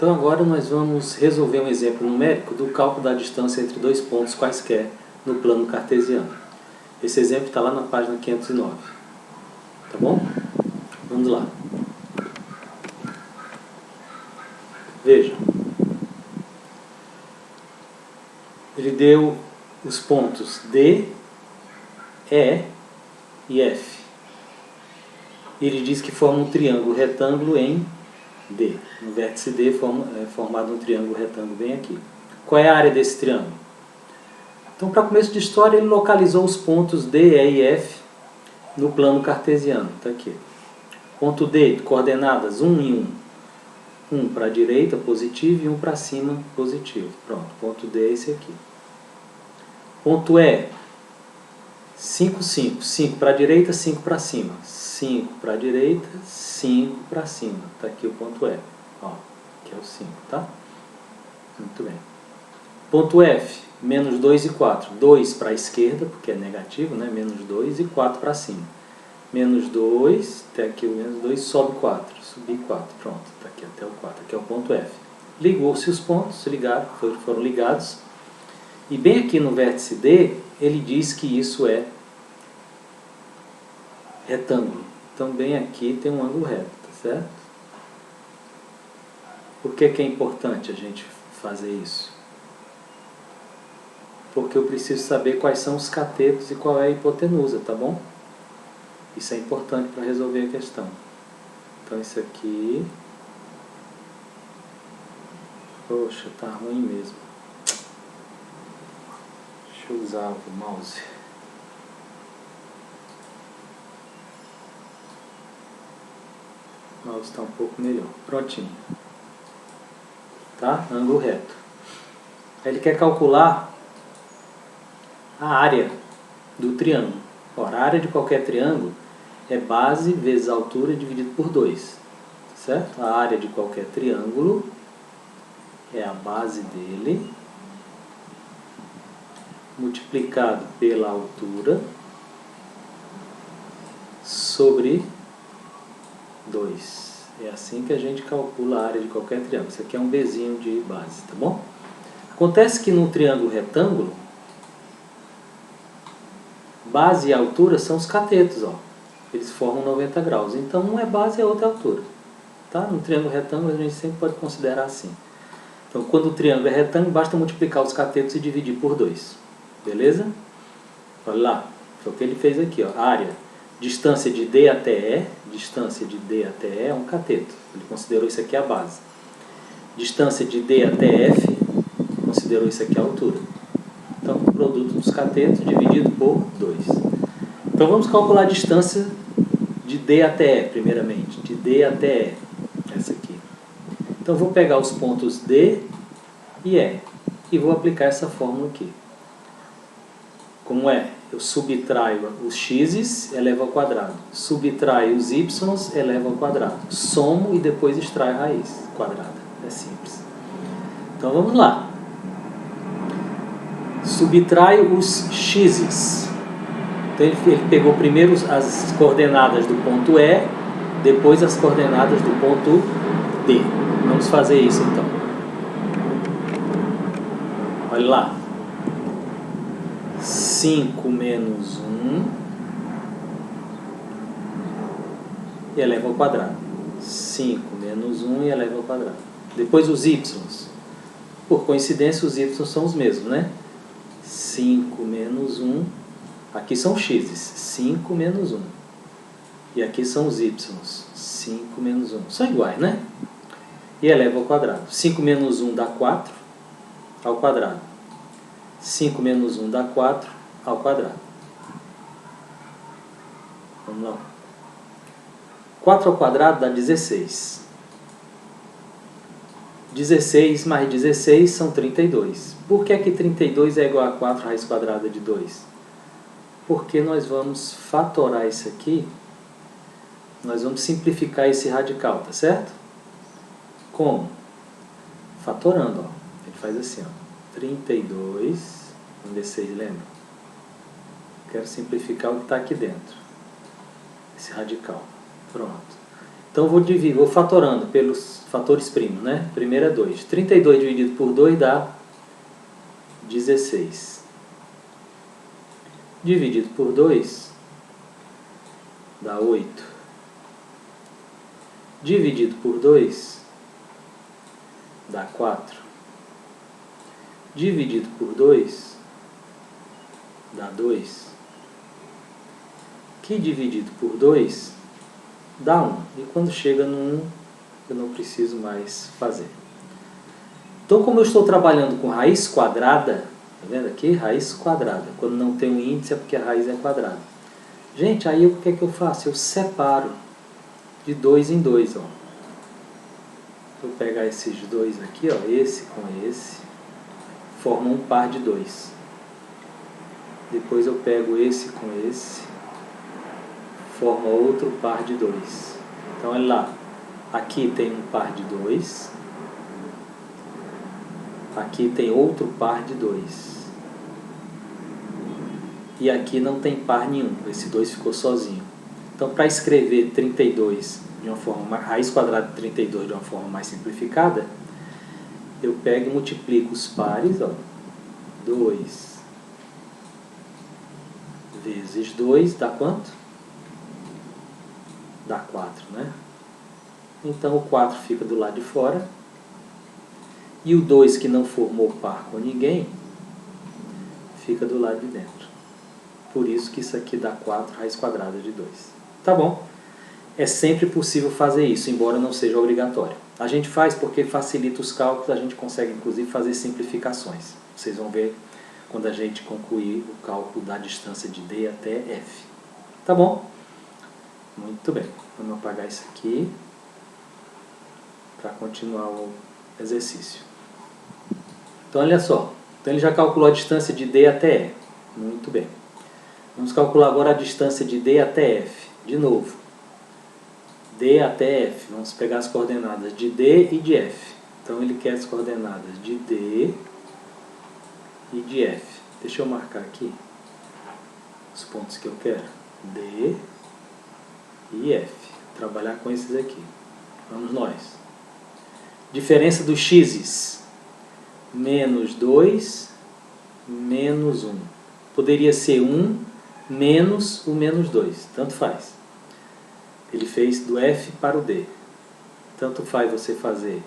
Então agora nós vamos resolver um exemplo numérico do cálculo da distância entre dois pontos quaisquer no plano cartesiano. Esse exemplo está lá na página 509. Tá bom? Vamos lá. Veja. Ele deu os pontos D, E e F. Ele diz que forma um triângulo retângulo em D. No vértice D é formado um triângulo retângulo bem aqui. Qual é a área desse triângulo? Então, para começo de história, ele localizou os pontos D, E e F no plano cartesiano. Está aqui. Ponto D, coordenadas 1 e 1. 1 para a direita, positivo, e 1 para cima, positivo. Pronto, ponto D é esse aqui. Ponto E, 5, 5. 5 para a direita, 5 para cima. 5 para a direita, 5 para cima. Está aqui o ponto E. Ó, aqui é o 5, tá? Muito bem. Ponto F, menos 2 e 4. 2 para a esquerda, porque é negativo, né? Menos 2 e 4 para cima. Menos 2, até aqui o menos 2, sobe 4. Subi 4, pronto. Está aqui até o 4. Aqui é o ponto F. Ligou-se os pontos, foram ligados. E bem aqui no vértice D, ele diz que isso é retângulo. Então, bem aqui tem um ângulo reto, tá certo? Por que é importante a gente fazer isso? Porque eu preciso saber quais são os catetos e qual é a hipotenusa, tá bom? Isso é importante para resolver a questão. Então, isso aqui... Poxa, tá ruim mesmo. Deixa eu usar o mouse. O mouse está um pouco melhor. Prontinho. Tá? Ângulo reto. Ele quer calcular a área do triângulo. Ora, a área de qualquer triângulo é base vezes altura dividido por 2. Certo? A área de qualquer triângulo é a base dele multiplicado pela altura sobre 2. É assim que a gente calcula a área de qualquer triângulo. Isso aqui é um Bzinho de base, tá bom? Acontece que no triângulo retângulo, base e altura são os catetos, ó. Eles formam 90 graus. Então, um é base e a outra é altura. Tá? No triângulo retângulo, a gente sempre pode considerar assim. Então, quando o triângulo é retângulo, basta multiplicar os catetos e dividir por 2. Beleza? Olha lá. Foi o que ele fez aqui, ó. Área, distância de D até E. Distância de D até E é um cateto. Ele considerou isso aqui a base. Distância de D até F, considerou isso aqui a altura. Então, o produto dos catetos dividido por 2. Então, vamos calcular a distância de D até E, primeiramente. De D até E. Essa aqui. Então, vou pegar os pontos D e E. E vou aplicar essa fórmula aqui. Como é? Eu subtraio os x's, elevo ao quadrado. Subtraio os y's, elevo ao quadrado. Somo e depois extraio a raiz quadrada. É simples. Então, vamos lá. Subtraio os x's. Então, ele pegou primeiro as coordenadas do ponto E, depois as coordenadas do ponto D. Vamos fazer isso, então. Olha lá. 5 menos 1 e eleva ao quadrado. 5 menos 1 e eleva ao quadrado. Depois os y's. Por coincidência, os y's são os mesmos, né? 5 menos 1. Aqui são x's. 5 menos 1. E aqui são os y's. 5 menos 1. São iguais, né? E eleva ao quadrado. 5 menos 1 dá 4 ao quadrado. 5 menos 1 dá 4 ao quadrado. Vamos lá. 4 ao quadrado dá 16. 16 mais 16 são 32. Por que 32 é igual a 4 raiz quadrada de 2? Porque nós vamos fatorar isso aqui. Nós vamos simplificar esse radical, tá certo? Como? Fatorando, ó. Ele faz assim, ó. 32, vamos ver se vocês lembram. Quero simplificar o que está aqui dentro. Esse radical. Pronto. Então vou fatorando pelos fatores primos, né? Primeiro é 2. 32 dividido por 2 dá 16. Dividido por 2 dá 8. Dividido por 2 dá 4. Dividido por 2 dá 2. Que dividido por 2 dá 1. E quando chega no 1, eu não preciso mais fazer. Então, como eu estou trabalhando com raiz quadrada, tá vendo aqui? Raiz quadrada. Quando não tem um índice é porque a raiz é quadrada. Gente, aí o que é que eu faço? Eu separo de 2 em 2. Ó. Vou pegar esses dois aqui, ó, esse com esse, formam um par de 2. Depois eu pego esse com esse, forma outro par de 2. Então, olha lá. Aqui tem um par de 2. Aqui tem outro par de 2. E aqui não tem par nenhum. Esse 2 ficou sozinho. Então, para escrever 32 de uma forma, raiz quadrada de 32 de uma forma mais simplificada, eu pego e multiplico os pares, ó, 2 vezes 2 dá quanto? Dá 4, né? Então, o 4 fica do lado de fora. E o 2, que não formou par com ninguém, fica do lado de dentro. Por isso que isso aqui dá 4 raiz quadrada de 2. Tá bom? É sempre possível fazer isso, embora não seja obrigatório. A gente faz porque facilita os cálculos, a gente consegue inclusive fazer simplificações. Vocês vão ver quando a gente concluir o cálculo da distância de D até F. Tá bom? Muito bem. Vamos apagar isso aqui para continuar o exercício. Então, olha só. Então, ele já calculou a distância de D até E. Muito bem. Vamos calcular agora a distância de D até F. De novo. D até F. Vamos pegar as coordenadas de D e de F. Então, ele quer as coordenadas de D e de F. Deixa eu marcar aqui os pontos que eu quero. D e F. Vou trabalhar com esses aqui. Vamos nós. Diferença dos x's. Menos 2, menos 1. Poderia ser 1 menos o menos 2. Tanto faz. Ele fez do F para o D. Tanto faz você fazer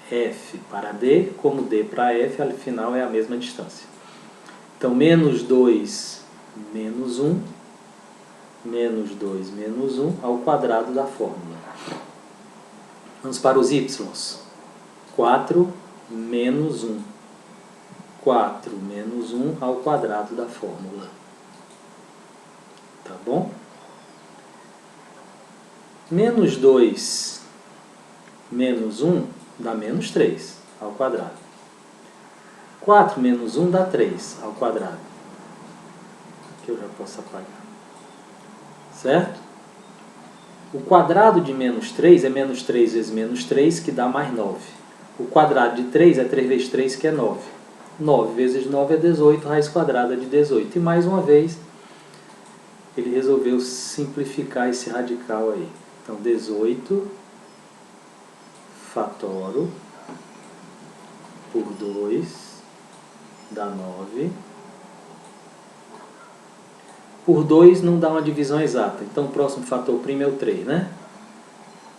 F para D, como D para F, afinal é a mesma distância. Então, menos 2 menos 1, menos 2 menos 1 ao quadrado da fórmula. Vamos para os y. 4 menos 1. 4 menos 1 ao quadrado da fórmula. Tá bom? Menos 2 menos 1 dá menos 3 ao quadrado. 4 menos 1 dá 3 ao quadrado. Aqui eu já posso apagar. Certo? O quadrado de menos 3 é menos 3 vezes menos 3, que dá mais 9. O quadrado de 3 é 3 vezes 3, que é 9. 9 vezes 9 é 18, raiz quadrada de 18. E mais uma vez, ele resolveu simplificar esse radical aí. Então, 18 fatoro por 2 dá 9. Por 2 não dá uma divisão exata. Então, o próximo fator primo é o 3, né?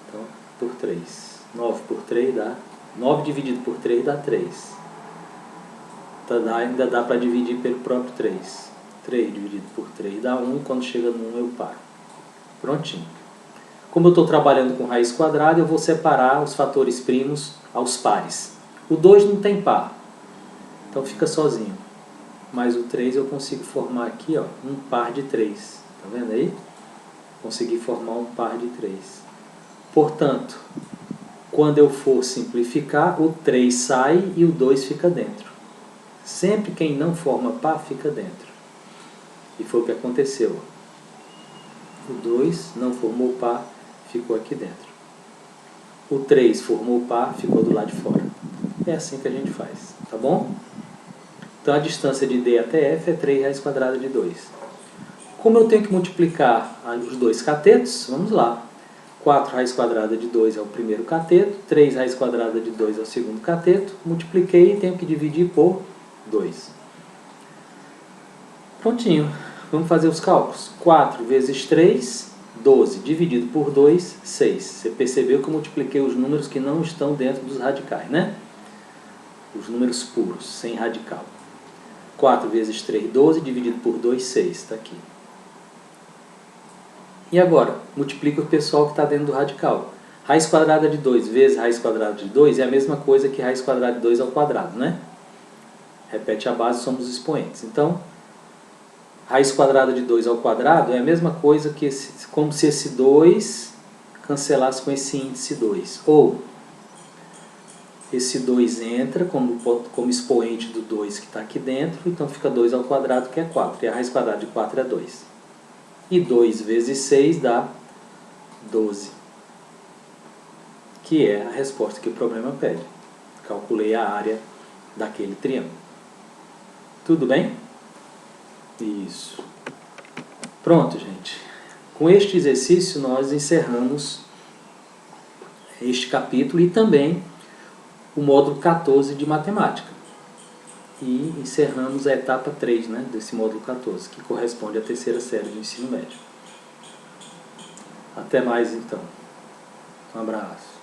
Então, por 3. 9 por 3 dá... 9 dividido por 3 dá 3. Então, ainda dá para dividir pelo próprio 3. 3 dividido por 3 dá 1. Quando chega no 1 eu paro. Prontinho. Como eu estou trabalhando com raiz quadrada, eu vou separar os fatores primos aos pares. O 2 não tem par. Então fica sozinho. Mas o 3 eu consigo formar aqui, ó, um par de 3. Tá vendo aí? Consegui formar um par de 3. Portanto, quando eu for simplificar, o 3 sai e o 2 fica dentro. Sempre quem não forma par fica dentro. E foi o que aconteceu. O 2 não formou par, ficou aqui dentro. O 3 formou par, ficou do lado de fora. É assim que a gente faz, tá bom? Então a distância de D até F é 3 raiz quadrada de 2. Como eu tenho que multiplicar os dois catetos, vamos lá. 4 raiz quadrada de 2 é o primeiro cateto, 3 raiz quadrada de 2 é o segundo cateto, multipliquei e tenho que dividir por 2. Prontinho, vamos fazer os cálculos. 4 vezes 3, 12, dividido por 2, 6. Você percebeu que eu multipliquei os números que não estão dentro dos radicais, né? Os números puros, sem radical. 4 vezes 3, 12, dividido por 2, 6. Está aqui. E agora, multiplica o pessoal que está dentro do radical. Raiz quadrada de 2 vezes raiz quadrada de 2 é a mesma coisa que raiz quadrada de 2 ao quadrado, né? Repete a base, somos expoentes. Então, raiz quadrada de 2 ao quadrado é a mesma coisa que como se esse 2 cancelasse com esse índice 2. Ou, esse 2 entra como expoente do 2 que está aqui dentro, então fica 2 ao quadrado, que é 4. E a raiz quadrada de 4 é 2. E 2 vezes 6 dá 12. Que é a resposta que o problema pede. Calculei a área daquele triângulo. Tudo bem? Isso. Pronto, gente. Com este exercício nós encerramos este capítulo e também o módulo 14 de matemática. E encerramos a etapa 3, né, desse módulo 14, que corresponde à terceira série do ensino médio. Até mais então. Um abraço.